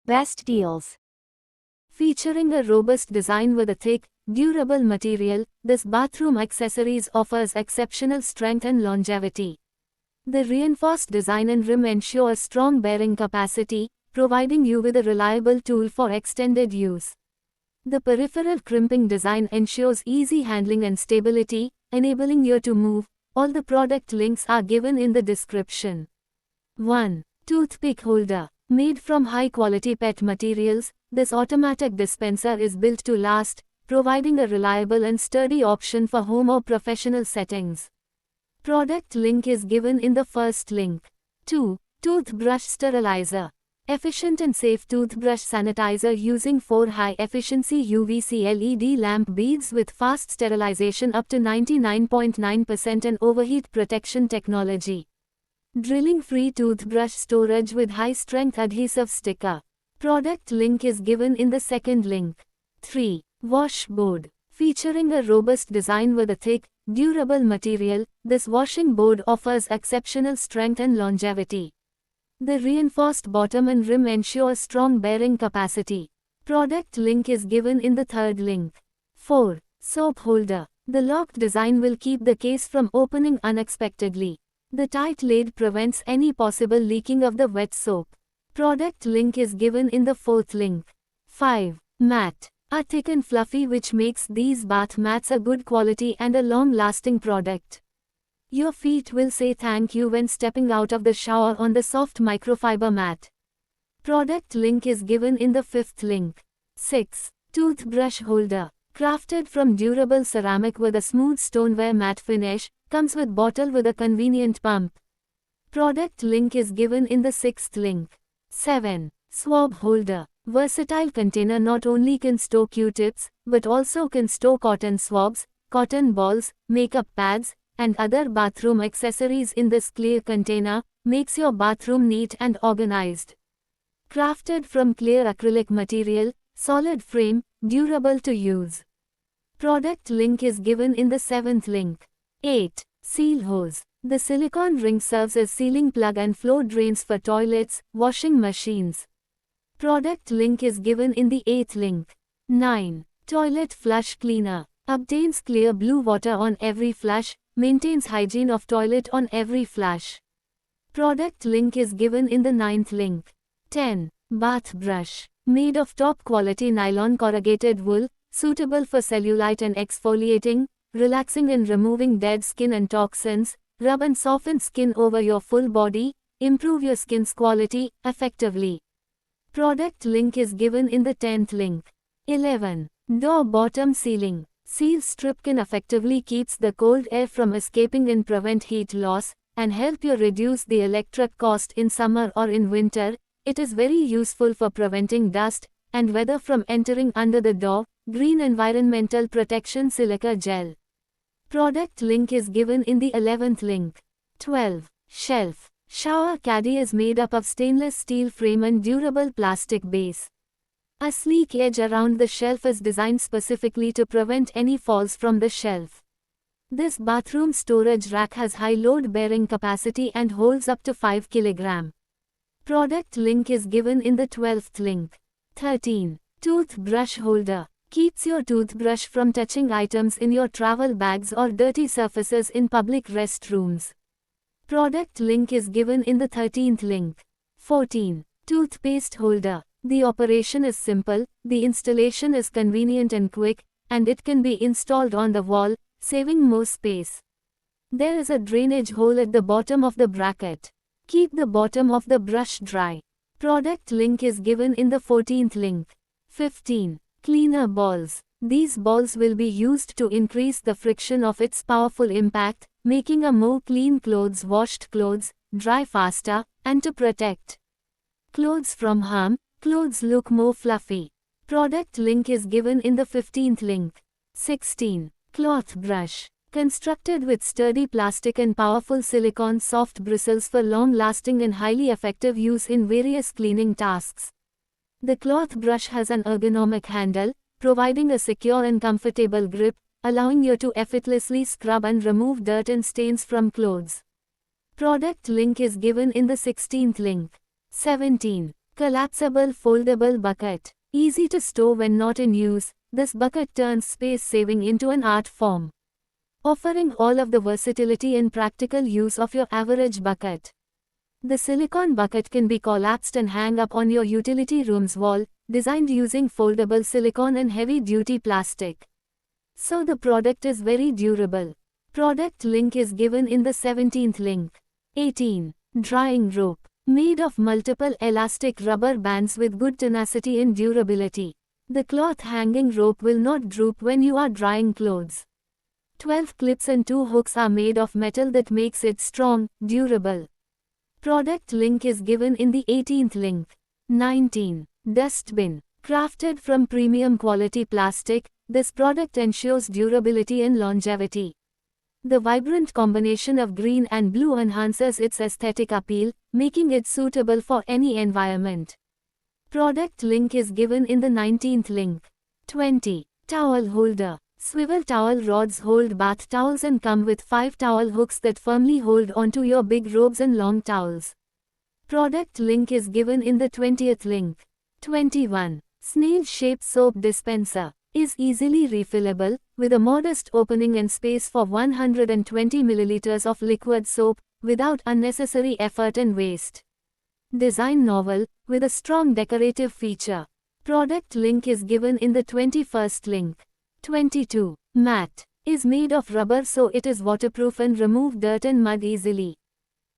Best deals. Featuring a robust design with a thick, durable material, this bathroom accessories offers exceptional strength and longevity. The reinforced design and rim ensure strong bearing capacity, providing you with a reliable tool for extended use. The peripheral crimping design ensures easy handling and stability, enabling you to move. All the product links are given in the description. 1. Toothpick holder. Made from high-quality PET materials, this automatic dispenser is built to last, providing a reliable and sturdy option for home or professional settings. Product link is given in the first link. 2. Toothbrush sterilizer. Efficient and safe toothbrush sanitizer using 4 high-efficiency UVC LED lamp beads with fast sterilization up to 99.9% and overheat protection technology. Drilling-free toothbrush storage with high-strength adhesive sticker. Product link is given in the second link. 3. Washboard. Featuring a robust design with a thick, durable material, this washing board offers exceptional strength and longevity. The reinforced bottom and rim ensure strong bearing capacity. Product link is given in the third link. 4. Soap holder. The locked design will keep the case from opening unexpectedly. The tight lid prevents any possible leaking of the wet soap. Product link is given in the fourth link. 5. Mat. A thick and fluffy which makes these bath mats a good quality and a long-lasting product. Your feet will say thank you when stepping out of the shower on the soft microfiber mat. Product link is given in the fifth link. 6. Toothbrush holder. Crafted from durable ceramic with a smooth stoneware matte finish, comes with bottle with a convenient pump. Product link is given in the sixth link. 7. Swab holder. Versatile container not only can store Q-tips, but also can store cotton swabs, cotton balls, makeup pads, and other bathroom accessories in this clear container, makes your bathroom neat and organized. Crafted from clear acrylic material, solid frame, durable to use. Product link is given in the seventh link. 8. Seal hose. The silicone ring serves as sealing plug and flow drains for toilets, washing machines. Product link is given in the 8th link. 9. Toilet flush cleaner. Obtains clear blue water on every flush, maintains hygiene of toilet on every flush. Product link is given in the 9th link. 10. Bath brush. Made of top quality nylon corrugated wool, suitable for cellulite and exfoliating, relaxing and removing dead skin and toxins, rub and soften skin over your full body, improve your skin's quality, effectively. Product link is given in the 10th link. 11. Door bottom sealing. Seal strip can effectively keeps the cold air from escaping and prevent heat loss, and help you reduce the electric cost in summer or in winter. It is very useful for preventing dust and weather from entering under the door. Green environmental protection silica gel. Product link is given in the 11th link. 12. Shelf. Shower caddy is made up of stainless steel frame and durable plastic base. A sleek edge around the shelf is designed specifically to prevent any falls from the shelf. This bathroom storage rack has high load bearing capacity and holds up to 5 kg. Product link is given in the 12th link. 13. Toothbrush holder. Keeps your toothbrush from touching items in your travel bags or dirty surfaces in public restrooms. Product link is given in the 13th link. 14. Toothpaste holder. The operation is simple, the installation is convenient and quick, and it can be installed on the wall, saving more space. There is a drainage hole at the bottom of the bracket. Keep the bottom of the brush dry. Product link is given in the 14th link. 15. Cleaner balls. These balls will be used to increase the friction of its powerful impact, making a more clean clothes washed clothes dry faster, and to protect clothes from harm, clothes look more fluffy. Product link is given in the 15th link. 16. Cloth brush. Constructed with sturdy plastic and powerful silicone soft bristles for long-lasting and highly effective use in various cleaning tasks. The cloth brush has an ergonomic handle, providing a secure and comfortable grip, allowing you to effortlessly scrub and remove dirt and stains from clothes. Product link is given in the 16th link. 17. Collapsible foldable bucket. Easy to store when not in use, this bucket turns space-saving into an art form, offering all of the versatility and practical use of your average bucket. The silicone bucket can be collapsed and hang up on your utility room's wall, designed using foldable silicone and heavy-duty plastic, so the product is very durable. Product link is given in the 17th link. 18. Drying rope. Made of multiple elastic rubber bands with good tenacity and durability. The cloth hanging rope will not droop when you are drying clothes. 12 clips and 2 hooks are made of metal that makes it strong, durable. Product link is given in the 18th link. 19. Dustbin. Crafted from premium quality plastic, this product ensures durability and longevity. The vibrant combination of green and blue enhances its aesthetic appeal, making it suitable for any environment. Product link is given in the 19th link. 20. Towel holder. Swivel towel rods hold bath towels and come with 5 towel hooks that firmly hold onto your big robes and long towels. Product link is given in the 20th link. 21. Snail-shaped soap dispenser. Is easily refillable, with a modest opening and space for 120 ml of liquid soap, without unnecessary effort and waste. Design novel, with a strong decorative feature. Product link is given in the 21st link. 22. Mat. Is made of rubber so it is waterproof and remove dirt and mud easily.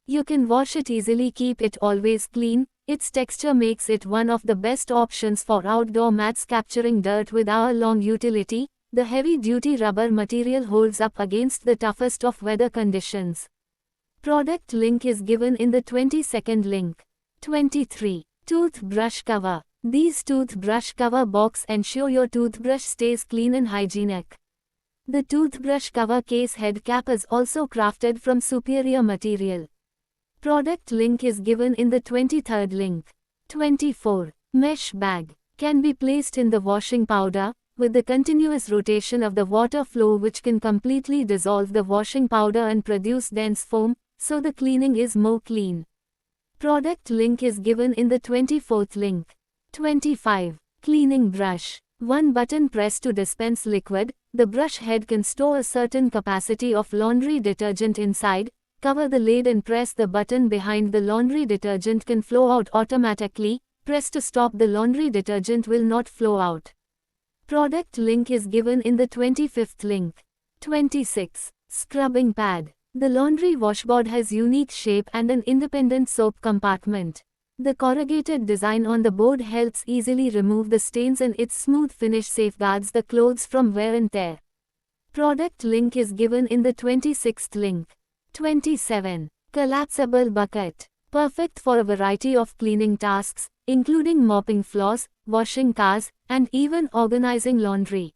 You can wash it easily, keep it always clean. Its texture makes it one of the best options for outdoor mats capturing dirt with hour-long utility. The heavy-duty rubber material holds up against the toughest of weather conditions. Product link is given in the 22nd link. 23. Toothbrush cover. These toothbrush cover box ensure your toothbrush stays clean and hygienic. The toothbrush cover case head cap is also crafted from superior material. Product link is given in the 23rd link. 24. Mesh bag. Can be placed in the washing powder, with the continuous rotation of the water flow which can completely dissolve the washing powder and produce dense foam, so the cleaning is more clean. Product link is given in the 24th link. 25. Cleaning brush. One button press to dispense liquid. The brush head can store a certain capacity of laundry detergent inside. Cover the lid and press the button behind. The laundry detergent can flow out automatically. Press to stop. The laundry detergent will not flow out. Product link is given in the 25th link. 26. Scrubbing pad. The laundry washboard has unique shape and an independent soap compartment. The corrugated design on the board helps easily remove the stains and its smooth finish safeguards the clothes from wear and tear. Product link is given in the 26th link. 27. Collapsible bucket. Perfect for a variety of cleaning tasks, including mopping floors, washing cars, and even organizing laundry.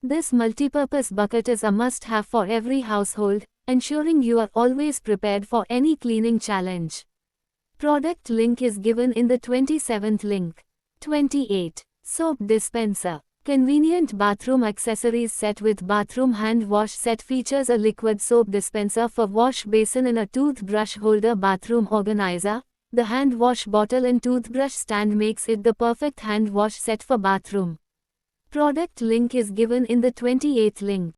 This multipurpose bucket is a must-have for every household, ensuring you are always prepared for any cleaning challenge. Product link is given in the 27th link. 28. Soap dispenser. Convenient bathroom accessories set with bathroom hand wash set features a liquid soap dispenser for wash basin and a toothbrush holder bathroom organizer. The hand wash bottle and toothbrush stand makes it the perfect hand wash set for bathroom. Product link is given in the 28th link.